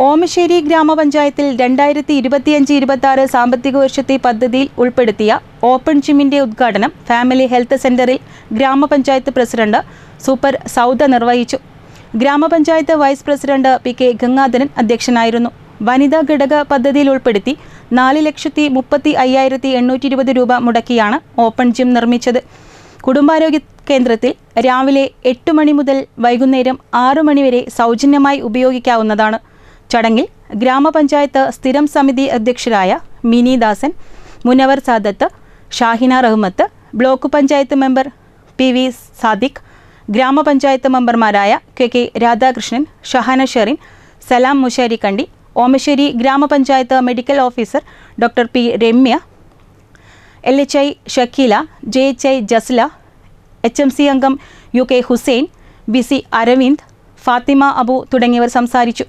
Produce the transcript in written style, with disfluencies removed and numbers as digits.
ഓമശ്ശേരി ഗ്രാമപഞ്ചായത്തിൽ 2025-26 സാമ്പത്തിക വർഷത്തെ പദ്ധതിയിൽ ഉൾപ്പെടുത്തിയ ഓപ്പൺ ജിമ്മിന്റെ ഉദ്ഘാടനം ഫാമിലി ഹെൽത്ത് സെന്ററിൽ ഗ്രാമപഞ്ചായത്ത് പ്രസിഡന്റ് സൂപ്പർ സൗദ നിർവഹിച്ചു. ഗ്രാമപഞ്ചായത്ത് vice president P K Gangadharan അധ്യക്ഷനായിരുന്നു. വനിതാ ഘടക പദ്ധതിയിൽ ഉൾപ്പെടുത്തി 4,35,820 രൂപ മുടക്കിയാണ് ഓപ്പൺ ജിം നിർമ്മിച്ചത്. കുടുംബാരോഗ്യ കേന്ദ്രത്തിൽ രാവിലെ 8 മണി മുതൽ വൈകുന്നേരം 6 മണി വരെ സൗജന്യമായി ഉപയോഗിക്കാവുന്നതാണ്. ചടങ്ങിൽ ഗ്രാമപഞ്ചായത്ത് സ്ഥിരം സമിതി അധ്യക്ഷരായ Mini Dasan, Munavar Sadath, Shahina Rahmath, block panchayat member PV Sadiq, ഗ്രാമപഞ്ചായത്ത് മെമ്പർമാരായ KK രാധാകൃഷ്ണൻ, ഷഹന ഷെറിൻ, സലാം മുശാരിക്കണ്ടി, ഓമശ്ശേരി ഗ്രാമപഞ്ചായത്ത് medical officer doctor P Ramya, LHI Shakeela, JHI Jasla, HMC അംഗം UK ഹുസൈൻ, BC അരവിന്ദ്, ഫാത്തിമ അബു തുടങ്ങിയവർ സംസാരിച്ചു.